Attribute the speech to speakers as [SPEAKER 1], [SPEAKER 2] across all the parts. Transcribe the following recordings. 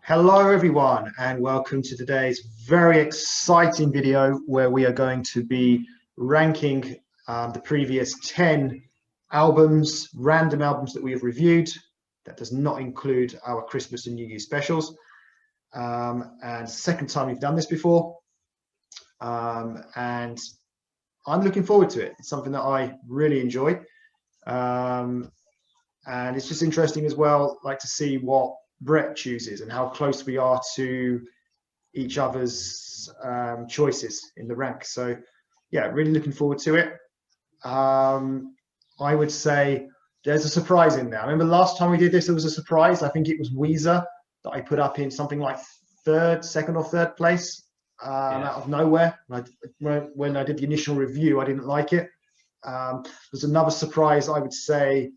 [SPEAKER 1] Hello everyone and welcome to today's very exciting video where we are going to be ranking the previous 10 albums, random albums that we have reviewed. That does not include our Christmas and New Year specials. And second time we've done this before. And I'm looking forward to it. It's something that I really enjoy. And it's just interesting as well, like to see what Brett chooses and how close we are to each other's choices in the rank. So yeah, really looking forward to it. I would say there's a surprise in there. I remember last time we did this, there was a surprise. I think it was Weezer that I put up in something like second or third place out of nowhere. When I did the initial review, I didn't like it. There's another surprise, I would say,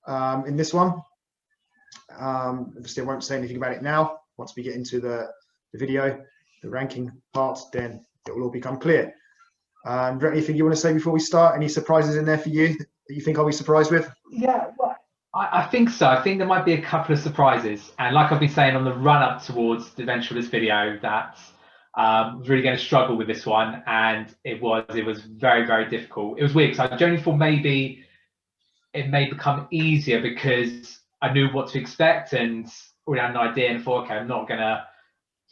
[SPEAKER 1] in this one. Obviously I won't say anything about it now. Once we get into the video, the ranking part, then it will all become clear. Brett, anything you want to say before we start? Any surprises in there for you that you think I'll be surprised with?
[SPEAKER 2] Yeah, well, I think so. I think there might be a couple of surprises, and like I've been saying on the run up towards the eventual of this video, that I was really going to struggle with this one, and it was very, very difficult. It was weird because I generally thought maybe it may become easier because I knew what to expect and already had an idea, and thought, okay, I'm not gonna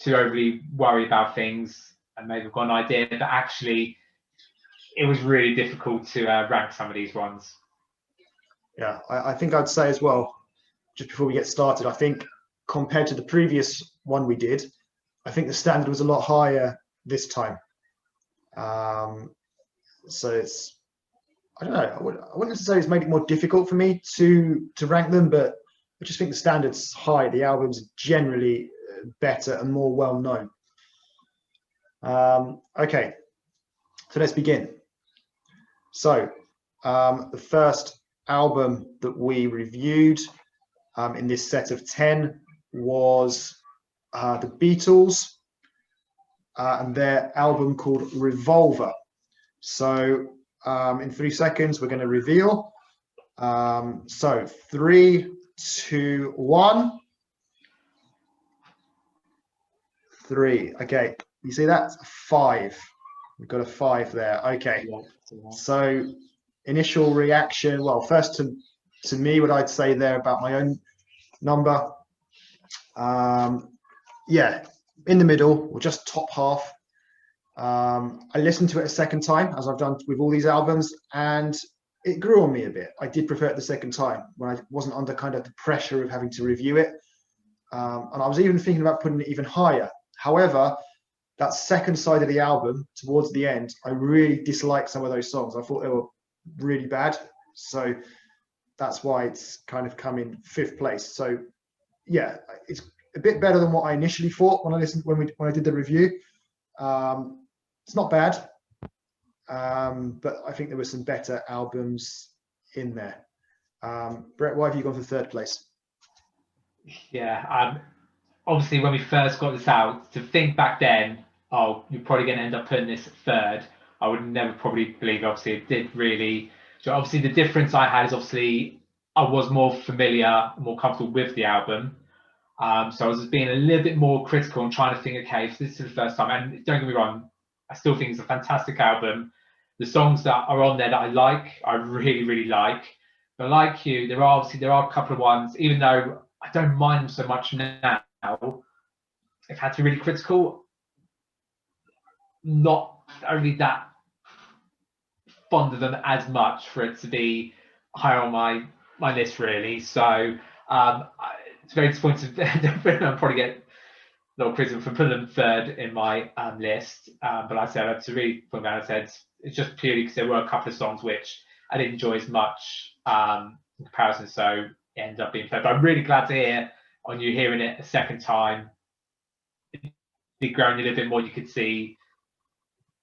[SPEAKER 2] too overly worry about things, and maybe I've got an idea. But actually, it was really difficult to rank some of these ones.
[SPEAKER 1] Yeah, I think I'd say as well, just before we get started, I think compared to the previous one we did, I think the standard was a lot higher this time. So it's, I don't know, I wouldn't necessarily it's made it more difficult for me to rank them, but I just think the standard's high. The albums are generally better and more well known. Okay, so let's begin. So the first album that we reviewed in this set of 10 was the Beatles and their album called Revolver. So in 3 seconds, we're going to reveal. So 3, 2, 1. 3. Okay, you see that? 5. We've got a 5 there. Okay, so initial reaction. Well, first to me, what I'd say there about my own number. Yeah, in the middle, or just top half. I listened to it a second time, as I've done with all these albums, and it grew on me a bit. I did prefer it the second time when I wasn't under kind of the pressure of having to review it. And I was even thinking about putting it even higher. However, that second side of the album, towards the end, I really disliked some of those songs. I thought they were really bad. So that's why it's kind of come in 5th place. So yeah, it's a bit better than what I initially thought when I did the review. It's not bad, but I think there were some better albums in there. Brett, why have you gone for 3rd place?
[SPEAKER 2] Yeah, obviously when we first got this out, to think back then, oh, you're probably going to end up putting this 3rd, I would never probably believe. Obviously, it did really. So obviously, the difference I had is obviously I was more familiar, more comfortable with the album. So I was just being a little bit more critical and trying to think, okay, so this is the first time. And don't get me wrong, I still think it's a fantastic album. The songs that are on there that I really, really like. But like you, there are a couple of ones, even though I don't mind them so much now, if I had to be really critical, not only that fond of them as much for it to be higher on my list, really. So it's very disappointing. I'll probably get a little criticism for putting them 3rd in my list. But like I said, to really put down, I said it's just purely because there were a couple of songs which I didn't enjoy as much in comparison. So it ended up being 3rd. But I'm really glad to hear on you hearing it a second time. It did grow a little bit more. You could see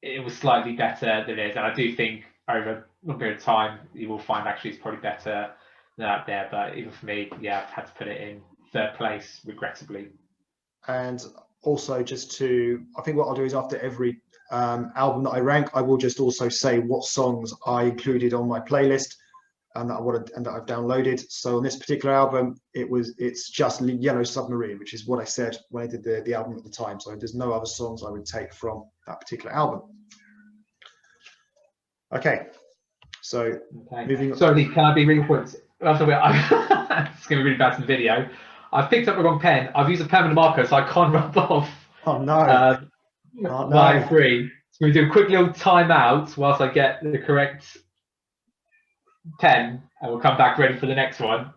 [SPEAKER 2] it was slightly better than it is. And I do think over a long period of time, you will find actually it's probably better than out there. But even for me, yeah, I've had to put it in 3rd place, regrettably.
[SPEAKER 1] And also I think what I'll do is after every album that I rank, I will just also say what songs I included on my playlist. and that I wanted and that I've downloaded. So on this particular album, it's just Yellow Submarine, which is what I said when I did the album at the time. So there's no other songs I would take from that particular album. Okay, so moving on.
[SPEAKER 2] Sorry, can I be really quick? It's going to be really bad in the video. I've picked up the wrong pen. I've used a permanent marker, so I can't rub off.
[SPEAKER 1] Oh no!
[SPEAKER 2] Line 3. So we do a quick little timeout whilst I get the correct pen, and we'll come back ready for the next one.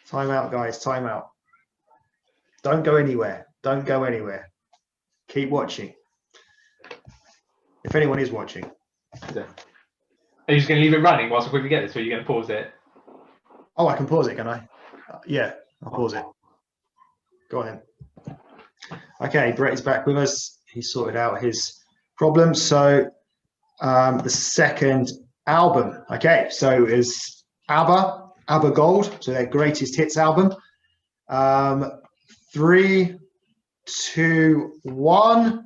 [SPEAKER 1] Time out, guys. Time out. Don't go anywhere. Don't go anywhere. Keep watching. If anyone is watching.
[SPEAKER 2] Are you just going to leave it running whilst I quickly get this, or are you going to pause it?
[SPEAKER 1] Oh, I can pause it, can I? Yeah, I'll pause it. Go on then. Okay, Brett is back with us. He sorted out his problem. So the second album. Okay, so is ABBA Gold, so their greatest hits album. 3, 2, 1.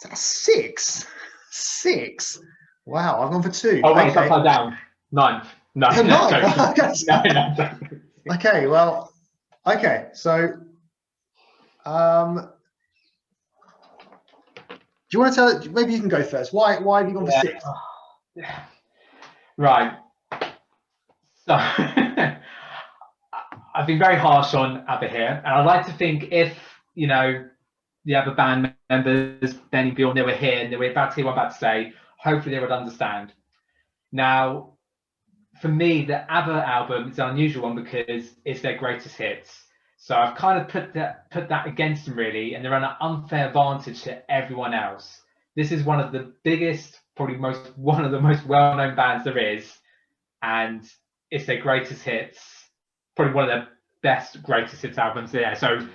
[SPEAKER 1] That's 6. 6. Wow, I've gone for 2.
[SPEAKER 2] Oh, wait,
[SPEAKER 1] okay.
[SPEAKER 2] it's upside down. 9. No. No.
[SPEAKER 1] Okay, well, okay, so do you want to tell? Maybe you can go first. Why have you gone for 6?
[SPEAKER 2] Right. So I've been very harsh on ABBA here, and I'd like to think if the other band members, Benny, Bjorn, they were here and they were about to hear what I'm about to say, hopefully they would understand. Now, for me, the ABBA album is an unusual one because it's their greatest hits. So I've kind of put that against them really, and they're on an unfair advantage to everyone else. This is one of the biggest, probably one of the most well-known bands there is, and it's their greatest hits, probably one of their best greatest hits albums there. So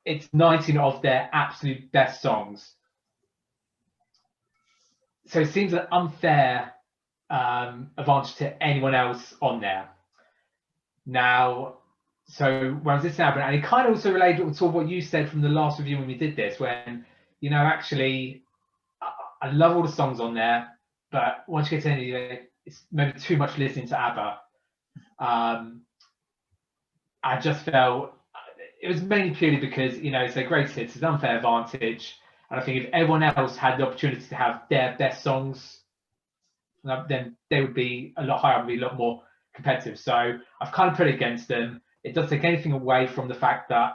[SPEAKER 2] it's 19 of their absolute best songs. So it seems an unfair advantage to anyone else on there. Now, so when I was listening to it, and it kind of also related to what you said from the last review when we did this, when, actually, I love all the songs on there, but once you get to any of it, it's maybe too much listening to ABBA. I just felt it was mainly purely because, it's their greatest hits, it's an unfair advantage. And I think if everyone else had the opportunity to have their best songs, then they would be a lot higher, would be a lot more competitive. So I've kind of put it against them. It doesn't take anything away from the fact that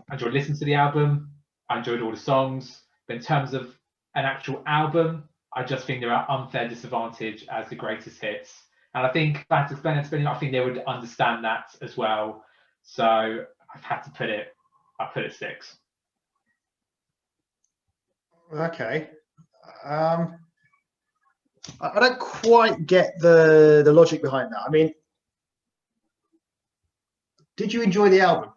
[SPEAKER 2] I enjoyed listening to the album. I enjoyed all the songs. But in terms of an actual album, I just think they're at unfair disadvantage as the greatest hits. And I think back to Spinning, I think they would understand that as well. So I've had to put it 6.
[SPEAKER 1] Okay. I don't quite get the logic behind that. I mean, did you enjoy the album?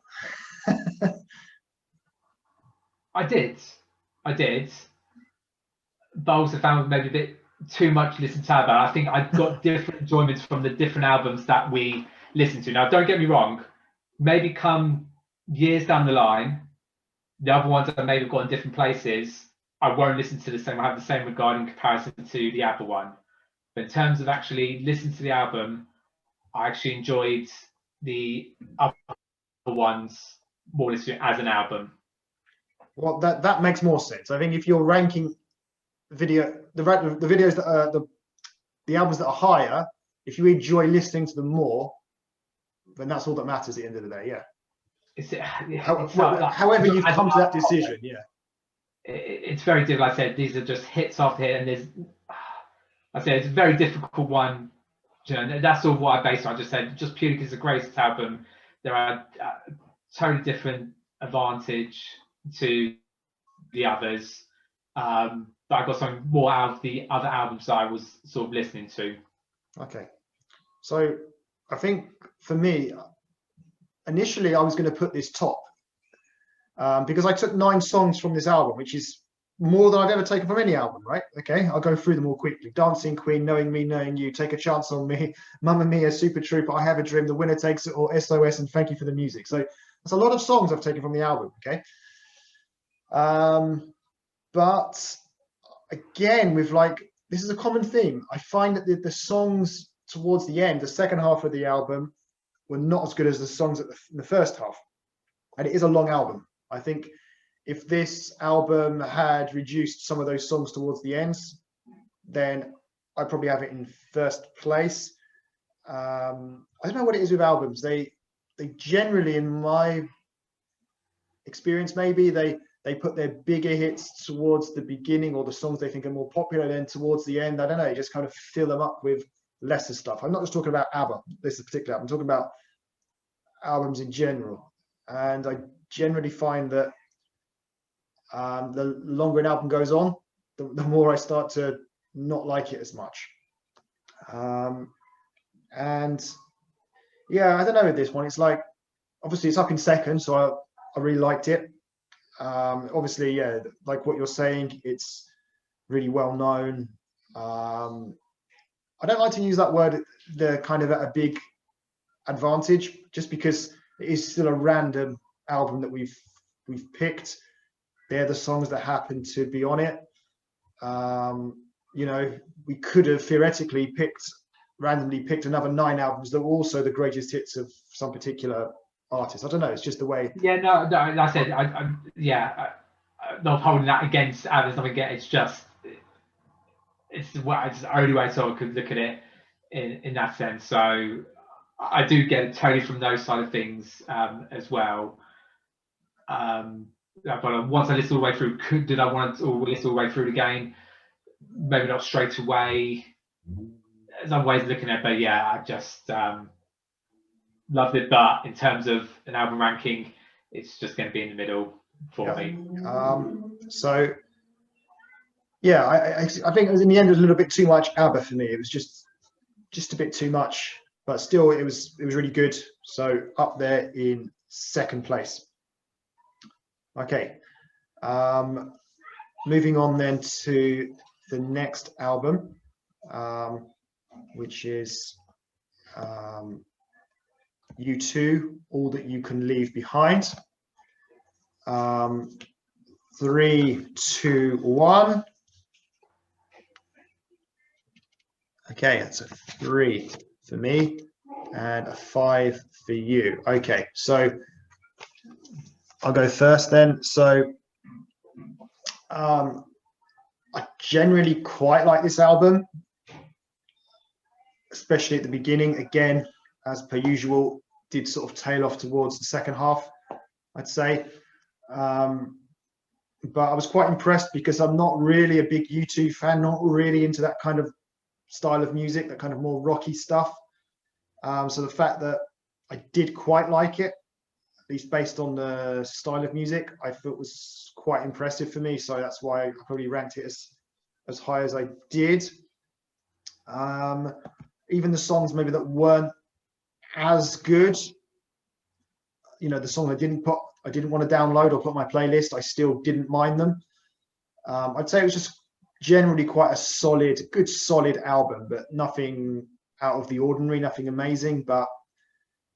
[SPEAKER 2] I did. But I also found maybe a bit too much listen to ABBA. I think I got different enjoyments from the different albums that we listened to. Now, don't get me wrong. Maybe come years down the line, the other ones that maybe have gone different places, I won't listen to the same. I have the same regard in comparison to the ABBA one. But in terms of actually listening to the album, I actually enjoyed the other ones more listening as an album.
[SPEAKER 1] Well, that makes more sense. I think if you're ranking the videos that are the albums that are higher, if you enjoy listening to them more, then that's all that matters at the end of the day. Yeah. However you've come to that decision, yeah.
[SPEAKER 2] It's very difficult. Like I said, these are just hits after hit, and it's a very difficult one. That's all what I based on. I just said just purely because it's the greatest album, there are totally different advantage to the others. But I got something more out of the other albums that I was sort of listening to.
[SPEAKER 1] Okay, so I think for me, initially I was going to put this top because I took 9 songs from this album, which is more than I've ever taken from any album, right? Okay, I'll go through them all quickly. Dancing Queen, Knowing Me, Knowing You, Take a Chance on Me, Mamma Mia, Super Trooper, I Have a Dream, The Winner Takes It All, SOS, and Thank You for the Music. So that's a lot of songs I've taken from the album, okay? But again, with like, this is a common theme. I find that the songs towards the end, the second half of the album, were not as good as the songs in the first half. And it is a long album. I think if this album had reduced some of those songs towards the ends, then I'd probably have it in first place. I don't know what it is with albums. They generally, in my experience, maybe they put their bigger hits towards the beginning, or the songs they think are more popular, then towards the end, I don't know, just kind of fill them up with lesser stuff. I'm not just talking about ABBA, this is particular album. I'm talking about albums in general. And I generally find that the longer an album goes on, the more I start to not like it as much. And yeah, I don't know with this one. It's like, obviously it's up in second, so I really liked it. Obviously, yeah, like what you're saying, it's really well known. I don't like to use that word, the kind of at a big advantage, just because it is still a random album that we've picked. They're the songs that happen to be on it. You know, we could have theoretically randomly picked another 9 albums that were also the greatest hits of some particular artist. I don't know. It's just the way.
[SPEAKER 2] Yeah, no. Like I said, I'm not holding that against others. It's the only way someone could look at it in that sense. So I do get it totally from those side of things as well. But once I listen all the way through, did I want to listen all the way through the game? Maybe not straight away. There's other ways of looking at it, but yeah, I just loved it. But in terms of an album ranking, it's just going to be in the middle for me.
[SPEAKER 1] So yeah, I think in the end it was a little bit too much ABBA for me. It was just a bit too much, but still it was really good. So up there in second place. Okay, moving on then to the next album, which is U2, All That You Can Leave Behind. 3, 2, 1. Okay, that's a 3 for me and a 5 for you. Okay, so I'll go first then. So I generally quite like this album, especially at the beginning. Again, as per usual, did sort of tail off towards the second half, I'd say. But I was quite impressed because I'm not really a big U2 fan, not really into that kind of style of music, that kind of more rocky stuff. So the fact that I did quite like it, at least based on the style of music, I thought was quite impressive for me. So that's why I probably ranked it as high as I did. Even the songs maybe that weren't as good, you know, the song I didn't want to download or put on my playlist, I still didn't mind them. I'd say it was just generally quite a good solid album, but nothing out of the ordinary, nothing amazing, but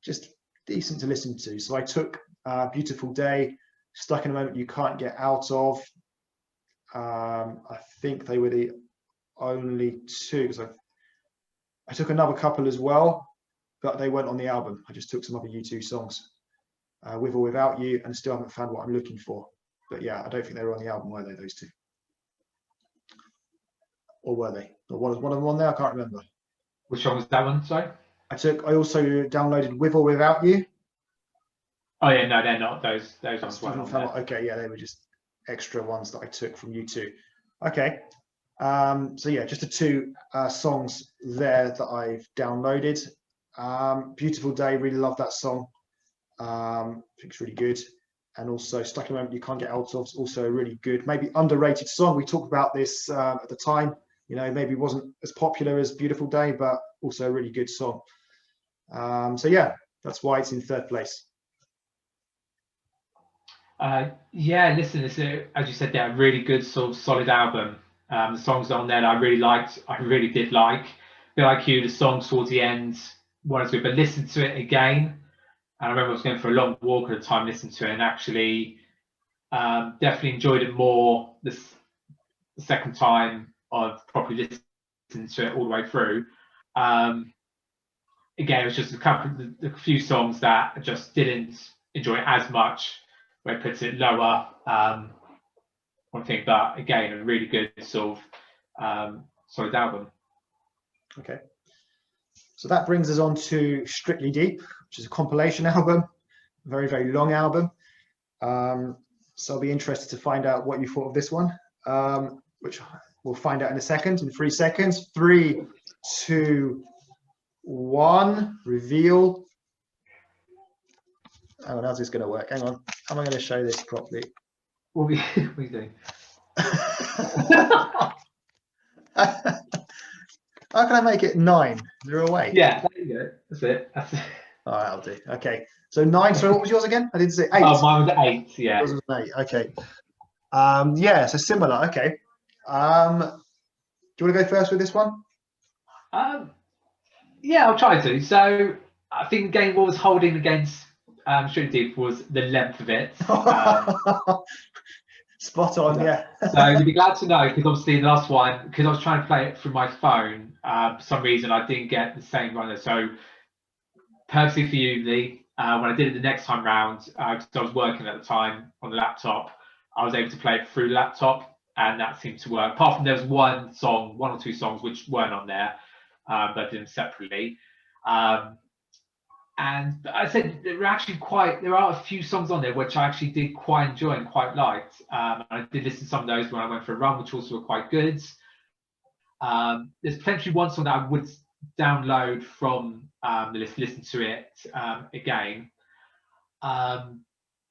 [SPEAKER 1] just decent to listen to. So I took Beautiful Day, Stuck in a Moment You Can't Get Out of. I think they were the only two, because I took another couple as well, but they weren't on the album. I just took some other U2 songs, With or Without You, and still haven't found what I'm looking for. But yeah, I don't think they were on the album, were they, those two? Or were they? Or was one of them on there? I can't remember.
[SPEAKER 2] Which one was that one? Sorry.
[SPEAKER 1] I also downloaded With or Without You.
[SPEAKER 2] Oh yeah, no, they're not. Those ones weren't on there.
[SPEAKER 1] Okay, yeah, they were just extra ones that I took from U2. Okay. So yeah, just the 2 songs there that I've downloaded. Beautiful Day, really love that song. I think it's really good. And also Stuck in a Moment You Can't Get Out of, also a really good, maybe underrated song. We talked about this at the time. You know, maybe wasn't as popular as Beautiful Day, but also a really good song. So yeah, that's why it's in third place.
[SPEAKER 2] Yeah, listen, it's as you said, a really good sort of solid album. The songs on there that I really liked, I really did like. A bit like you, the songs towards the end weren't as good, but listened to it again. And I remember I was going for a long walk at the time, listening to it, and actually definitely enjoyed it more the second time I've properly listened to it all the way through. Again, it was just a few songs that I just didn't enjoy as much, where it puts it lower. One thing, but again, a really good sort of solid album.
[SPEAKER 1] Okay. So that brings us on to Strictly Deep, which is a compilation album, very, very long album. So I'll be interested to find out what you thought of this one, which we'll find out in a second, in 3 seconds. 3, 2, 1, reveal. Oh, how's this going to work? Hang on. How am I going to show this properly?
[SPEAKER 2] What are we doing?
[SPEAKER 1] How can I make it 9? 0 away.
[SPEAKER 2] Yeah, there you go. That's it.
[SPEAKER 1] All right, I'll do. Okay. So 9. So what was yours again? I didn't say 8.
[SPEAKER 2] Oh, mine was 8. Yeah.
[SPEAKER 1] Yours was 8. Okay. Yeah. So similar. Okay. Do you want to go first with this one?
[SPEAKER 2] Yeah, I'll try to. So I think again, what was holding against Strictly Deep was the length of it.
[SPEAKER 1] Spot on, yeah.
[SPEAKER 2] So you'd be glad to know, because obviously the last one, because I was trying to play it through my phone, for some reason I didn't get the same runner. So purposely for you, Lee, when I did it the next time round, because I was working at the time on the laptop, I was able to play it through the laptop, and that seemed to work. Apart from there was one or two songs which weren't on there, but I did them separately. And I said there are a few songs on there which I actually did quite enjoy and quite liked. I did listen to some of those when I went for a run, which also were quite good. There's potentially one song that I would download from the list, listen to it again. But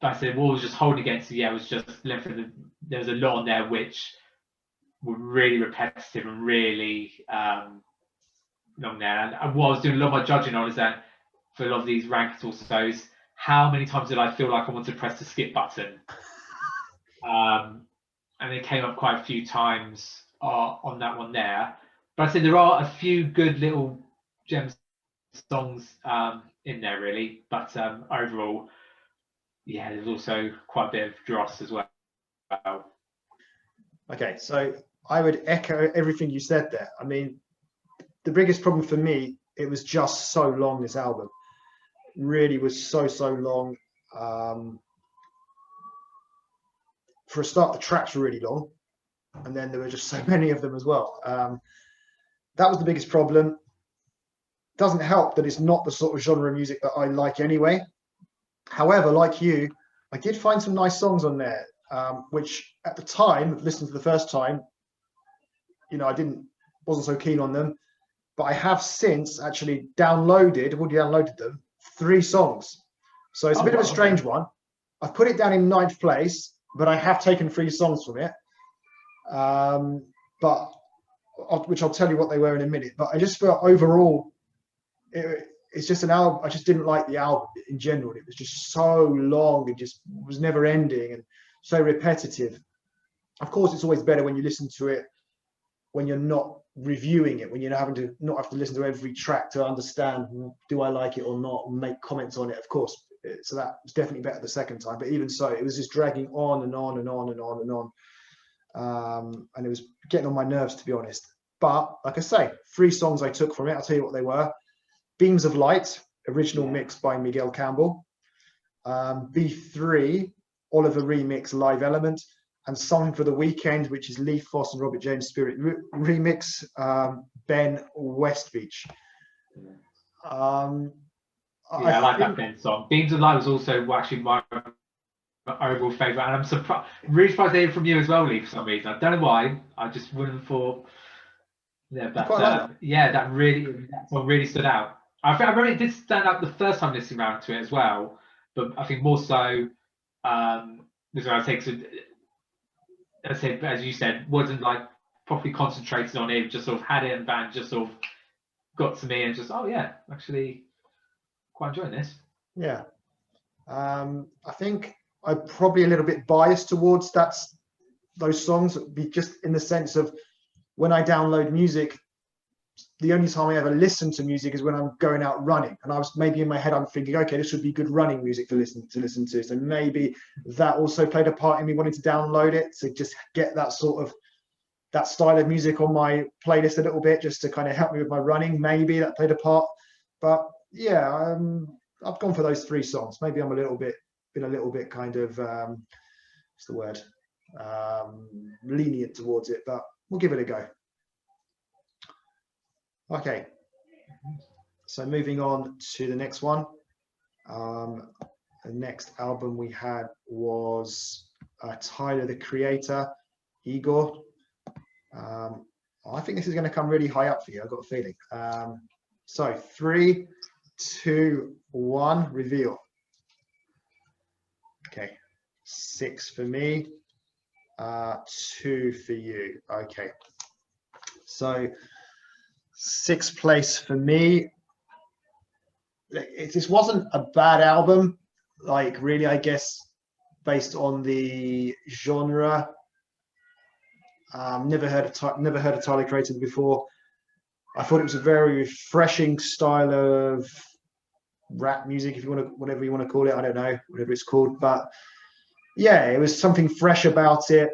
[SPEAKER 2] I said what was just holding against it, yeah, it was just there was a lot on there which were really repetitive and really long there. And what I was doing a lot of my judging on is that for a lot of these ranked also, how many times did I feel like I wanted to press the skip button? And it came up quite a few times on that one there. But I said there are a few good little gems songs in there really. But overall, yeah, there's also quite a bit of dross as well.
[SPEAKER 1] Okay, so I would echo everything you said there. I mean, the biggest problem for me, it was just so long, this album. Really was so long. For a start, the tracks were really long, and then there were just so many of them as well. That was the biggest problem. Doesn't help that it's not the sort of genre of music that I like anyway. However, like you, I did find some nice songs on there, which at the time, listening to the first time, you know, wasn't so keen on them. But I have since actually already downloaded them, 3 songs. So it's a bit of a strange one. I've put it down in 9th place, but I have taken 3 songs from it. Which I'll tell you what they were in a minute. But I just felt overall, it's just an album. I just didn't like the album in general. It was just so long. It just was never ending and so repetitive. Of course, it's always better when you listen to it when you're not reviewing it, when you're not have to listen to every track to understand, do I like it or not, and make comments on it, of course. So that was definitely better the second time. But even so, it was just dragging on and on and on and on and on. And it was getting on my nerves, to be honest. But like I say, 3 songs I took from it. I'll tell you what they were. Beams of Light, original mix by Miguel Campbell. B3, Oliver remix, Live Element. And Something for the Weekend, which is Lee Foss and Robert James Spirit remix, Ben Westbeach.
[SPEAKER 2] I like that Ben song. Beams of Light was also actually my overall favourite, and I'm really surprised to hear from you as well, Lee, for some reason. I don't know why. I just wouldn't have thought. Yeah, but that song really stood out. I remember it did stand out the first time listening around to it as well, but I think more so because I take as you said, wasn't like properly concentrated on it, just sort of had it and band just sort of got to me and just, oh yeah, actually quite enjoying this.
[SPEAKER 1] Yeah. I think I'm probably a little bit biased towards those songs, just in the sense of when I download music, the only time I ever listen to music is when I'm going out running. And I was maybe in my head, I'm thinking, okay, this would be good running music to listen to. So maybe that also played a part in me wanting to download it, to just get that sort of that style of music on my playlist a little bit, just to kind of help me with my running. Maybe that played a part. But yeah, I've gone for those 3 songs. Maybe I'm been a little bit kind of what's the word? Lenient towards it, but we'll give it a go. Okay, so moving on to the next one. The next album we had was Tyler the Creator, Igor. I think this is going to come really high up for you. I've got a feeling. So 3, 2, 1, reveal. Okay, 6 for me, 2 for you. Okay, so 6th place for me. This wasn't a bad album, like really, I guess, based on the genre. Never heard of Tyler Creator before. I thought it was a very refreshing style of rap music, if you want to, whatever you want to call it. I don't know, whatever it's called, but yeah, it was something fresh about it.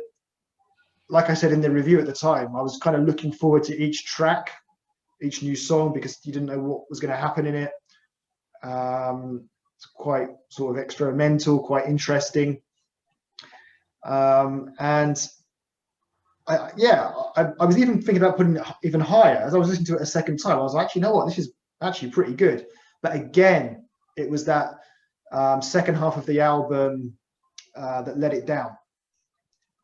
[SPEAKER 1] Like I said in the review at the time, I was kind of looking forward to each track, each new song, because you didn't know what was going to happen in it. It's quite sort of experimental, quite interesting, and I was even thinking about putting it even higher. As I was listening to it a second time, I was like, you know what, this is actually pretty good. But again, it was that second half of the album that let it down.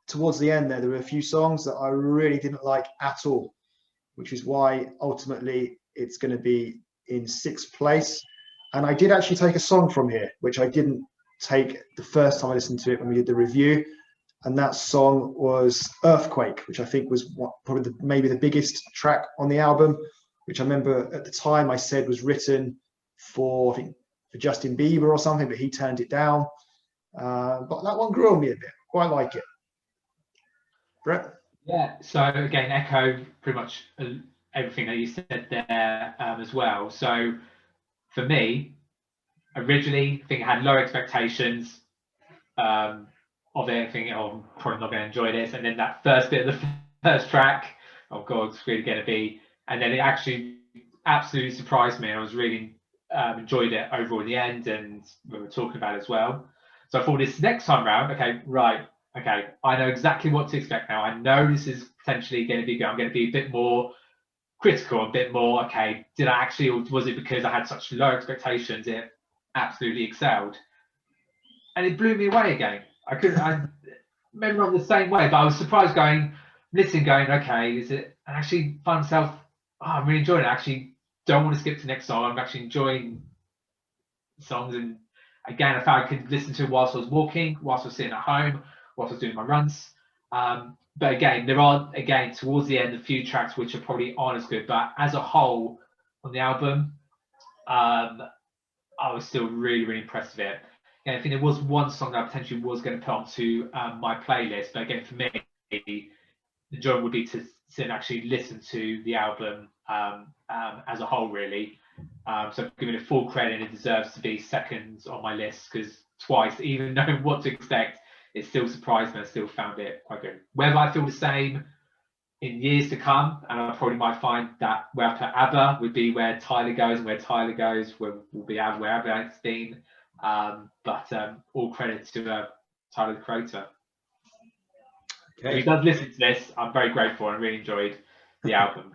[SPEAKER 1] Towards the end there were a few songs that I really didn't like at all, which is why ultimately it's going to be in 6th place. And I did actually take a song from here, which I didn't take the first time I listened to it when we did the review. And that song was Earthquake, which I think was probably maybe the biggest track on the album, which I remember at the time I said was written for, I think, for Justin Bieber or something, but he turned it down. But that one grew on me a bit. Quite like it. Brett?
[SPEAKER 2] Yeah, so again, echo pretty much everything that you said there as well. So for me, originally, I think I had low expectations of it, thinking, oh, I'm probably not going to enjoy this. And then that first bit of the first track, oh God, it's really going to be. And then it actually absolutely surprised me. I was really enjoyed it overall in the end, and we were talking about it as well. So I thought this next time round, okay, I know exactly what to expect now. I know this is potentially going to be good. I'm going to be a bit more critical, a bit more, okay, did I actually, or was it because I had such low expectations, it absolutely excelled? And it blew me away again. I remember I'm the same way, but I was surprised listening, okay, is it, I actually find myself, I'm really enjoying it. I actually don't want to skip to the next song. I'm actually enjoying songs. And again, I found I could listen to it whilst I was walking, whilst I was sitting at home, whilst I was doing my runs. But again, there are, towards the end, a few tracks which are probably aren't as good. But as a whole, on the album, I was still really, really impressed with it. And I think there was one song that I potentially was going to put onto my playlist. But again, for me, the joy would be to sit and actually listen to the album as a whole, really. So I've given it full credit. It deserves to be second on my list, because twice, even knowing what to expect, it still surprised me. I still found it quite good. Whether I feel the same in years to come, and I probably might find that where I put ABBA would be where Tyler goes, and where Tyler goes will be where ABBA has been. But all credit to Tyler the Creator. Okay. If he does listen to this, I'm very grateful and really enjoyed the album.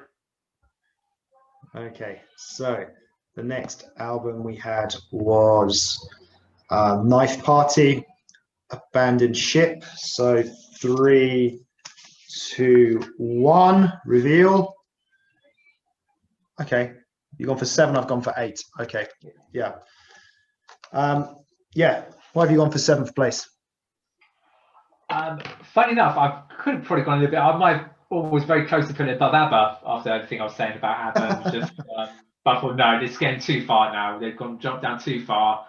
[SPEAKER 1] Okay, so the next album we had was Knife Party, Abandoned Ship. So 3, 2, 1, reveal. Okay, you've gone for 7, I've gone for 8. Okay, yeah. Yeah, why have you gone for 7th place?
[SPEAKER 2] Funny enough, I could have probably gone a little bit. I might always very close to putting it above ABBA after everything I was saying about ABBA. Just, but I thought, no, it's getting too far now. They've jumped down too far.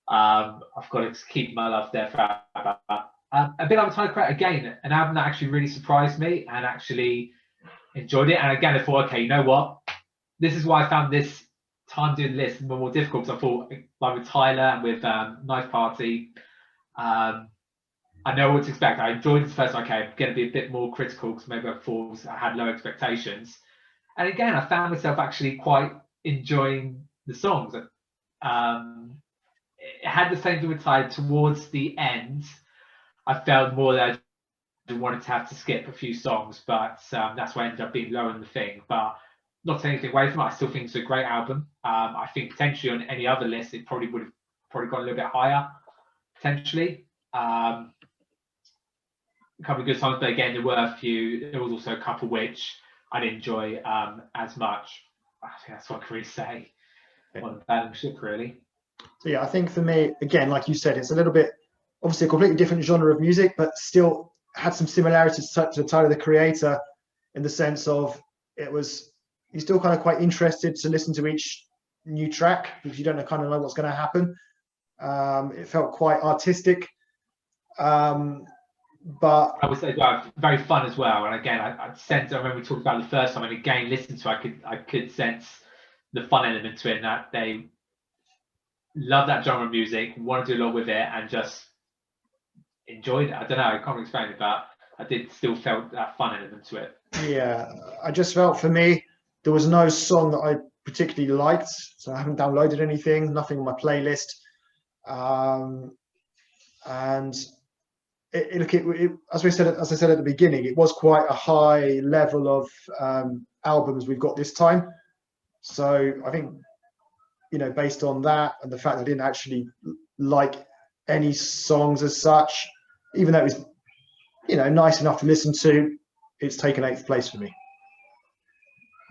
[SPEAKER 2] I've got to keep my love there for ABBA. A bit like Tyler Creator, again, an album that actually really surprised me and actually enjoyed it. And again, I thought, okay, you know what? This is why I found this time doing the list more difficult, because I thought, like with Tyler and with Knife Party, I know what to expect. I enjoyed this first. Okay, I'm going to be a bit more critical because maybe I had low expectations. And again, I found myself actually quite enjoying the songs. It had the same with tide towards the end. I felt more that I wanted to have to skip a few songs, but that's why I ended up being lower in the thing. But not taking anything away from it, I still think it's a great album. I think potentially on any other list, it probably would have gone a little bit higher, potentially. A couple of good songs, but again, there were a few. There was also a couple which I didn't enjoy as much. I think that's what I can really say on the battleship, really.
[SPEAKER 1] So yeah, I think for me, again, like you said, it's a little bit obviously a completely different genre of music, but still had some similarities to Tyler the Creator in the sense of you're still kind of quite interested to listen to each new track because you don't kind of know what's going to happen. It felt quite artistic, but
[SPEAKER 2] I would say very fun as well. And again, I remember we talked about it the first time, and again, listening to it, I could sense the fun element to it, and that they love that genre of music, want to do a lot with it, and just enjoyed it. I don't know, I can't explain it, but I did still felt that fun element to it.
[SPEAKER 1] Yeah, I just felt for me, there was no song that I particularly liked, so I haven't downloaded anything, nothing on my playlist. And as I said at the beginning, it was quite a high level of albums we've got this time. So I think, based on that and the fact that I didn't actually like any songs as such, even though it was, nice enough to listen to, it's taken 8th place for me.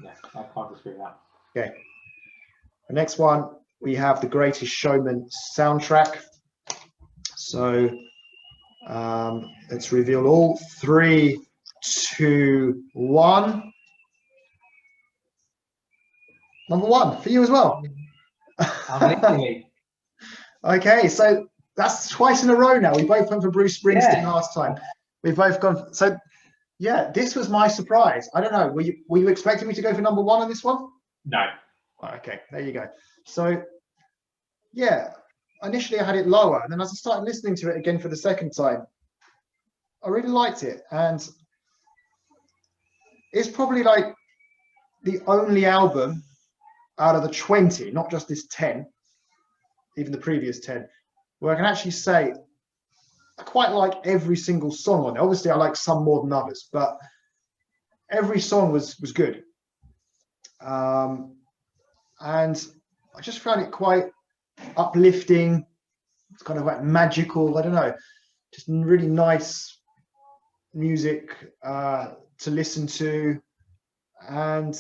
[SPEAKER 2] Yeah, I can't disagree with that.
[SPEAKER 1] Okay. The next one, we have The Greatest Showman soundtrack. So let's reveal all. 3, 2, 1. Number 1 for you as well. Okay, so that's twice in a row now. We both went for Bruce Springsteen last time. We've both gone. So, yeah, this was my surprise. I don't know. Were you expecting me to go for number 1 on this one?
[SPEAKER 2] No.
[SPEAKER 1] Okay, there you go. So, yeah, initially I had it lower, and then as I started listening to it again for the second time, I really liked it. And it's probably like the only album out of the 20, not just this 10, even the previous 10, where I can actually say I quite like every single song on it. Obviously, I like some more than others, but every song was good. And I just found it quite uplifting. It's kind of like magical. I don't know, just really nice music to listen to, and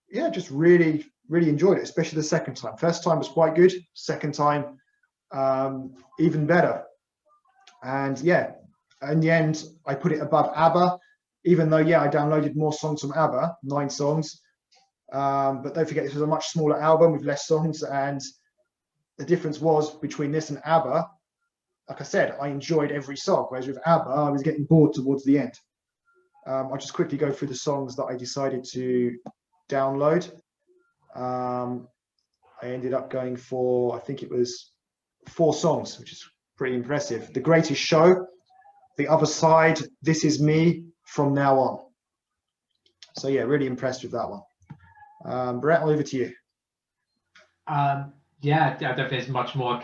[SPEAKER 1] yeah, just really enjoyed it, especially the second time. First time was quite good. Second time, even better. And yeah, in the end, I put it above ABBA, even though, yeah, I downloaded more songs from ABBA, 9 songs. But don't forget, this was a much smaller album with less songs. And the difference was between this and ABBA, like I said, I enjoyed every song, whereas with ABBA, I was getting bored towards the end. I'll just quickly go through the songs that I decided to download. I ended up going for, I think it was 4 songs, which is pretty impressive. The Greatest Show, The Other Side, This Is Me, From Now On. So yeah, really impressed with that one. Brett, over to you.
[SPEAKER 2] Yeah, I don't think there's much more I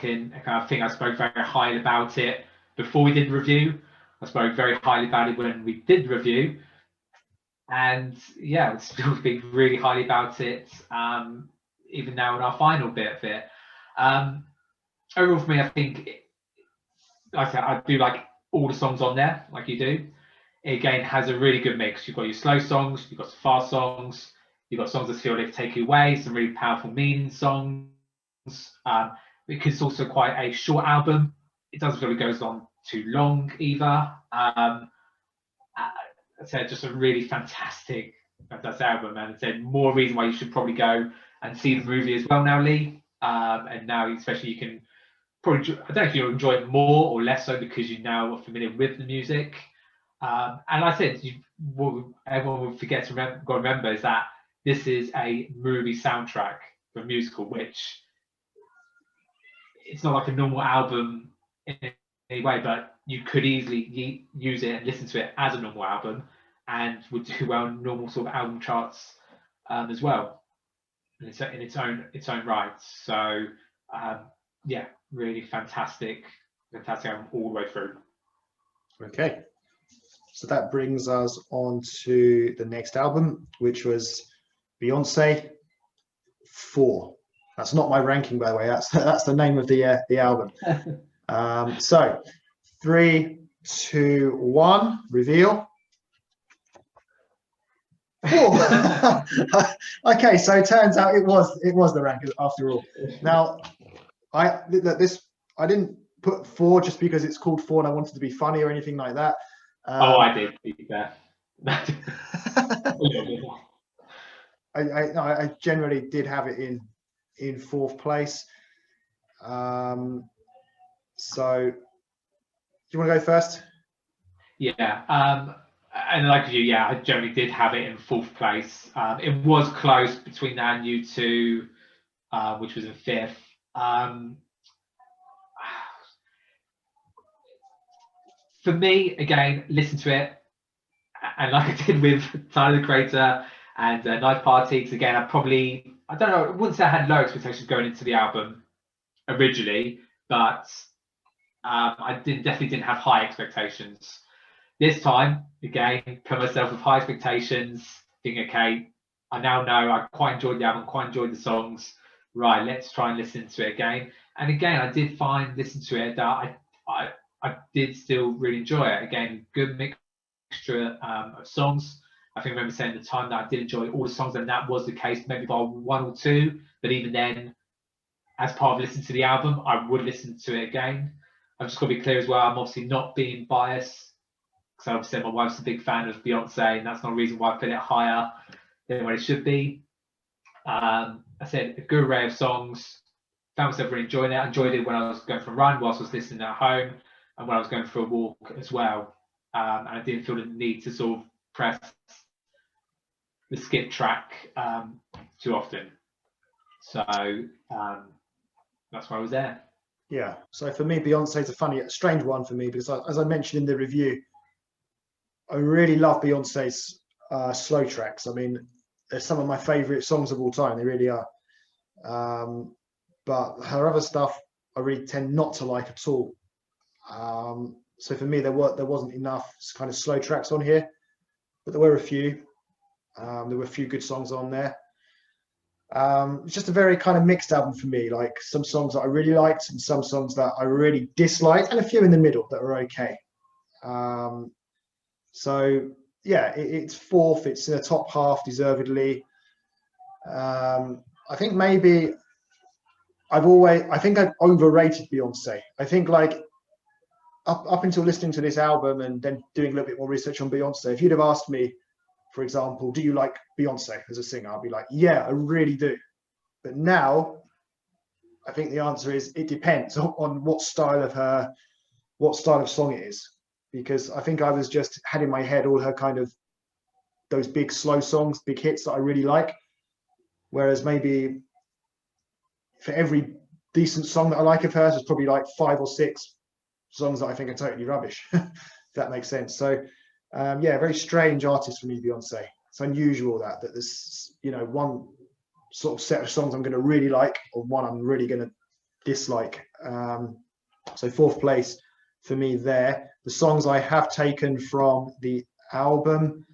[SPEAKER 2] think I spoke very highly about it before we did the review. I spoke very highly about it when we did the review. And yeah, I still speak really highly about it, even now in our final bit of it. Overall for me, I think, like I said, I do like all the songs on there, like you do. It again has a really good mix. You've got your slow songs, you've got some fast songs, you've got songs that feel like take you away, some really powerful meaning songs. Because it's also quite a short album. It doesn't feel it goes on too long either. I said just a really fantastic album, and I said more reason why you should probably go and see the movie as well now, Lee. And now especially you can probably, I don't know if you'll enjoy it more or less so because you now are familiar with the music. And I said, everyone will forget to remember is that this is a movie soundtrack for a musical, which it's not like a normal album in any way, but you could easily use it and listen to it as a normal album, and would do well in normal sort of album charts as well, in its own right. So yeah, really fantastic album all the way through.
[SPEAKER 1] Okay, so that brings us on to the next album, which was Beyonce 4. That's not my ranking, by the way. That's the name of the album. So 3, 2, 1, reveal. 4. Okay, so it turns out it was the rank after all. Now, I didn't put 4 just because it's called 4 and I wanted to be funny or anything like that.
[SPEAKER 2] I did. Yeah.
[SPEAKER 1] I generally did have it in 4th place. So, do you want to go first?
[SPEAKER 2] Yeah. And like you, yeah, I generally did have it in 4th place. It was close between that and U2, which was in 5th. For me, again, listen to it, and like I did with Tyler the Creator and Night Party, because again, I don't know, I wouldn't say I had low expectations going into the album originally, but I definitely didn't have high expectations. This time, again, put myself with high expectations, thinking, okay, I now know I quite enjoyed the album, quite enjoyed the songs. Right, let's try and listen to it again. And again, I did listen to it that I did still really enjoy it. Again, good mixture of songs. I think I remember saying at the time that I did enjoy all the songs, and that was the case, maybe by 1 or 2. But even then, as part of listening to the album, I would listen to it again. I've just got to be clear as well, I'm obviously not being biased, because obviously my wife's a big fan of Beyonce, and that's not a reason why I put it higher than what it should be. I said a good array of songs. Found myself really enjoying it. I enjoyed it when I was going for a run, whilst I was listening at home, and when I was going for a walk as well. And I didn't feel the need to sort of press the skip track too often. So that's why I was there.
[SPEAKER 1] Yeah. So for me, Beyonce's a strange one for me, because as I mentioned in the review, I really love Beyonce's slow tracks. I mean, they're some of my favorite songs of all time. They really are. But her other stuff, I really tend not to like at all. So for me, there wasn't enough kind of slow tracks on here, but there were a few. There were a few good songs on there. It's just a very kind of mixed album for me. Like some songs that I really liked and some songs that I really disliked, and a few in the middle that were okay. So yeah, it's 4th. It's in the top half deservedly. I think maybe I've overrated Beyonce. I think like up until listening to this album and then doing a little bit more research on Beyonce, if you'd have asked me, for example, do you like Beyonce as a singer? I'll be like, yeah, I really do. But now I think the answer is it depends on what style of song it is. Because I think I was just had in my head all her kind of those big slow songs, big hits that I really like. Whereas maybe for every decent song that I like of hers, there's probably like 5 or 6 songs that I think are totally rubbish, if that makes sense. So yeah, very strange artist for me, Beyonce. It's unusual that there's, you know, one sort of set of songs I'm going to really like, or one I'm really going to dislike. So 4th place for me there. The songs I have taken from the album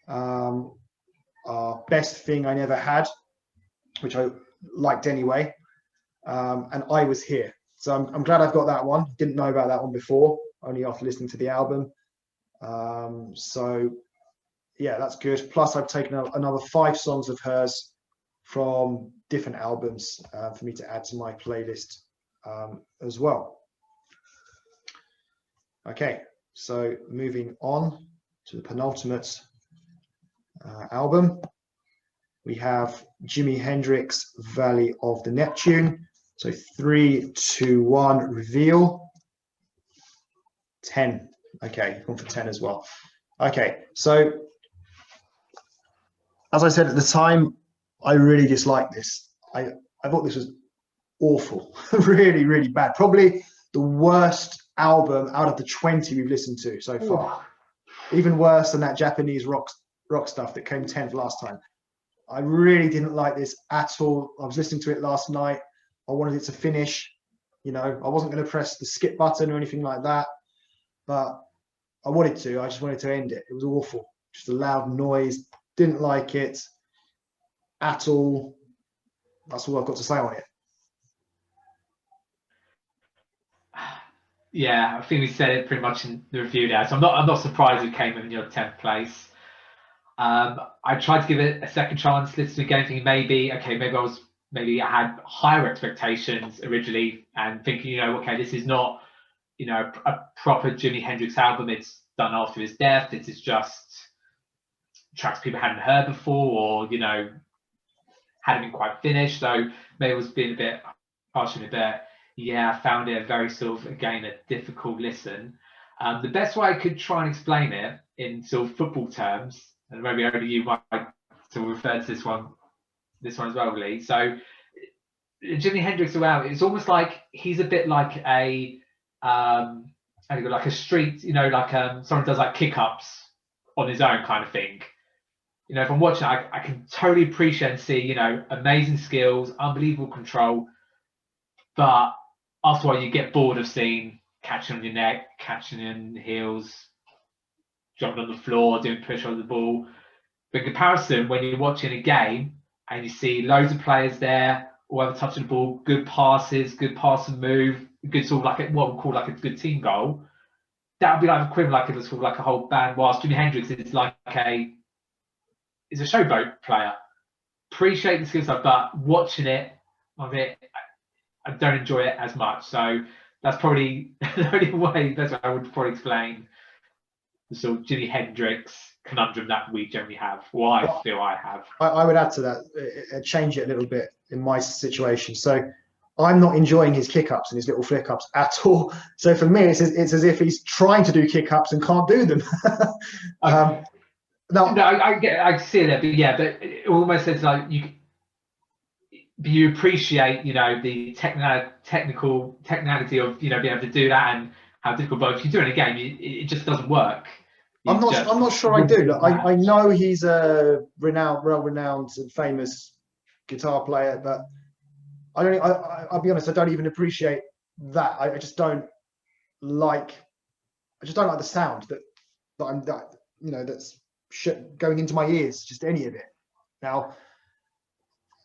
[SPEAKER 1] are Best Thing I Never Had, which I liked anyway, and I Was Here. So I'm glad I've got that one. Didn't know about that one before, only after listening to the album. So yeah, that's good. Plus I've taken another 5 songs of hers from different albums for me to add to my playlist as well. Okay, so moving on to the penultimate album, we have Jimi Hendrix, Valley of the Neptune. So 3, 2, 1, reveal. 10. Okay, gone for 10 as well. Okay, so as I said at the time, I really disliked this. I thought this was awful, really, really bad. Probably the worst album out of the 20 we've listened to so far.
[SPEAKER 2] Ooh.
[SPEAKER 1] Even worse than that Japanese rock stuff that came 10th last time. I really didn't like this at all. I was listening to it last night. I wanted it to finish. You know, I wasn't going to press the skip button or anything like that, but I wanted to. I just wanted to end it. It was awful. Just a loud noise. Didn't like it at all. That's all I've got to say on it.
[SPEAKER 2] Yeah, I think we said it pretty much in the review there. So I'm not surprised it came in your 10th place. I tried to give it a second chance, listen again, thinking maybe I had higher expectations originally, and thinking, okay, this is not, a proper Jimi Hendrix album. It's done after his death. It is just tracks people hadn't heard before, or hadn't been quite finished. So maybe it was being a bit harsh on it, but yeah, I found it a very sort of, again, a difficult listen. The best way I could try and explain it in sort of football terms, and maybe only you might sort of refer to this one as well, Lee. So Jimi Hendrix around, it's almost like he's a bit like like a street, like someone does like kick-ups on his own kind of thing. If I'm watching, I can totally appreciate and see, amazing skills, unbelievable control, but after a while you get bored of seeing catching on your neck, catching in the heels, jumping on the floor, doing push on the ball. But in comparison, when you're watching a game and you see loads of players there, all have a touch of the ball, good passes, good pass and move, good sort of like what we call like a good team goal, that would be like equivalent, like it was sort of like a whole band. Whilst Jimi Hendrix is like is a showboat player. Appreciate the skill stuff, but watching it, I don't enjoy it as much. So that's probably the only way I would probably explain the sort of Jimi Hendrix conundrum that we generally have, or I feel I have.
[SPEAKER 1] I would add to that, change it a little bit in my situation. So I'm not enjoying his kick-ups and his little flick-ups at all. So for me, it's as if he's trying to do kick-ups and can't do them.
[SPEAKER 2] No, I see that, but yeah, but it almost says like you appreciate, the technicality of, being able to do that and how difficult. But if you do it in a game, it just doesn't work.
[SPEAKER 1] I'm not sure I do. Look, I know he's a well-renowned and famous guitar player, but I'll be honest, I don't even appreciate that. I just don't like the sound that's going into my ears, just any of it. Now,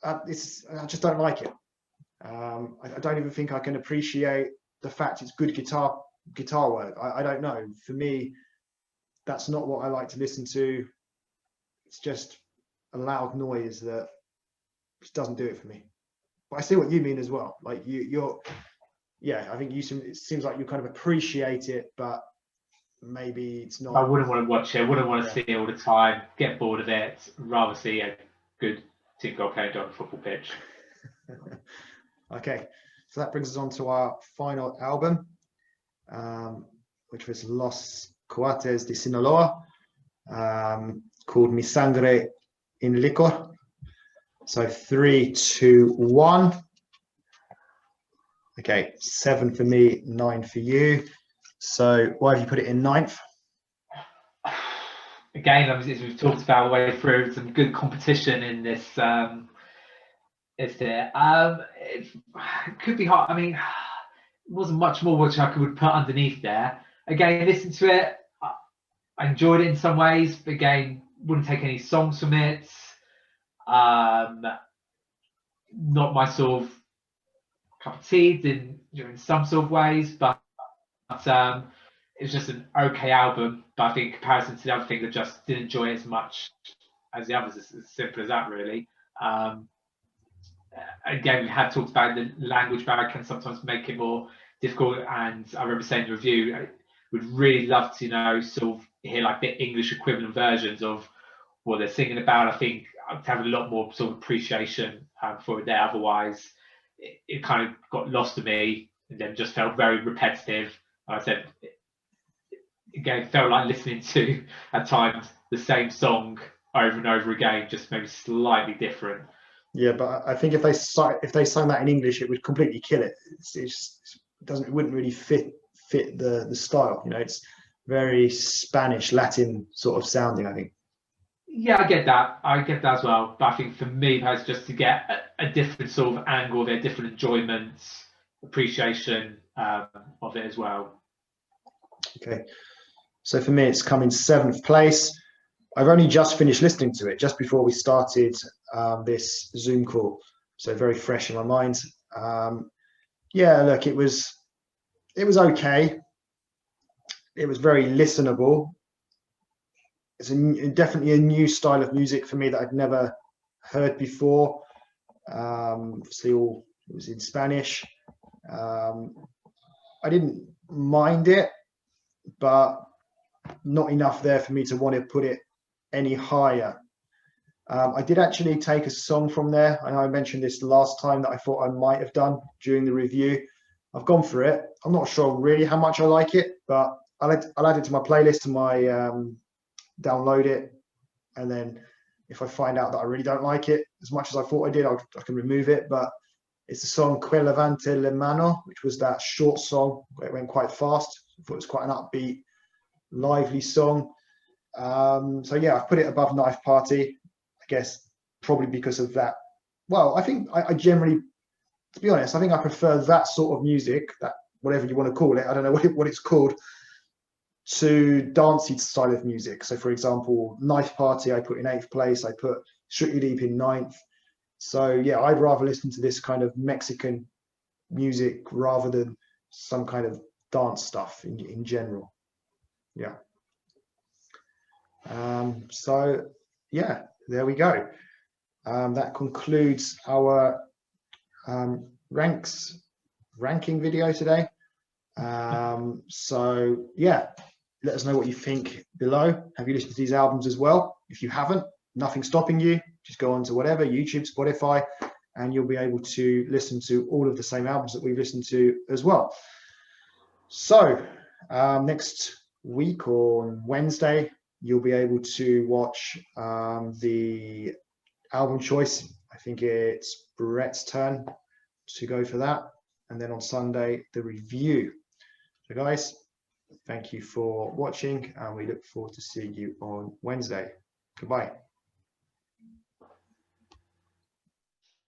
[SPEAKER 1] I just don't like it. I don't even think I can appreciate the fact it's good guitar work. I don't know. For me, that's not what I like to listen to. It's just a loud noise that just doesn't do it for me. But I see what you mean as well. Like I think it seems like you kind of appreciate it, but maybe it's not.
[SPEAKER 2] I wouldn't want to watch it. I wouldn't want to see it all the time. Get bored of it. Rather see a good team goal played on a football pitch.
[SPEAKER 1] Okay, so that brings us on to our final album, which was Los Cuates de Sinaloa, called Mi Sangre in Licor. So 3, 2, 1. Okay, 7 for me, 9 for you. So why have you put it in 9th?
[SPEAKER 2] Again, as we've talked about all the way through, some good competition in this. It could be hard. I mean, it wasn't much more which I would put underneath there. Again, listen to it. I enjoyed it in some ways, but again, wouldn't take any songs from it. Not my sort of cup of tea in some sort of ways, but it's just an okay album. But I think in comparison to the other things, I just didn't enjoy it as much as the others. It's as simple as that, really. Again, we have talked about the language barrier can sometimes make it more difficult. And I remember saying in the review, I would really love to, sort of hear like the English equivalent versions of what they're singing about. I think I'd have a lot more sort of appreciation for it there. Otherwise, it kind of got lost to me and then just felt very repetitive. Like I said, again, it felt like listening to, at times, the same song over and over again, just maybe slightly different.
[SPEAKER 1] Yeah, but I think if they sang that in English, it would completely kill it. It wouldn't really fit fit the style. You know, it's very Spanish, Latin sort of sounding, I think.
[SPEAKER 2] Yeah, I get that. I get that as well. But I think for me, that's just to get a different sort of angle, their different enjoyments, appreciation of it as well.
[SPEAKER 1] Okay. So for me, it's come in 7th place. I've only just finished listening to it just before we started this Zoom call. So very fresh in my mind. Yeah, look, it was okay. It was very listenable. It's definitely a new style of music for me that I'd never heard before. Obviously, all it was in Spanish. I didn't mind it, but not enough there for me to want to put it any higher. I did actually take a song from there. I know I mentioned this last time that I thought I might have done during the review. I've gone for it. I'm not sure really how much I like it, but I'll add it to my playlist, to my download it, and then if I find out that I really don't like it as much as I thought I did, I can remove it. But it's the song Que Levante la Mano, which was that short song. It went quite fast. I thought it was quite an upbeat, lively song. So yeah, I've put it above Knife Party, I guess, probably because of that. Well, I think I generally, to be honest, I think I prefer that sort of music, that whatever you want to call it, I don't know what it's called, to dancey style of music. So for example, Knife Party I put in 8th place, I put Strictly Deep in 9th. So yeah, I'd rather listen to this kind of Mexican music rather than some kind of dance stuff in general. Yeah. So yeah, there we go. That concludes our ranking video today. So yeah, let us know what you think below. Have you listened to these albums as well? If you haven't, nothing's stopping you. Just go on to whatever, YouTube, Spotify, and you'll be able to listen to all of the same albums that we've listened to as well. So next week or on Wednesday, you'll be able to watch the album choice. I think it's Brett's turn to go for that. And then on Sunday, the review. So guys, thank you for watching, and we look forward to seeing you on Wednesday. Goodbye.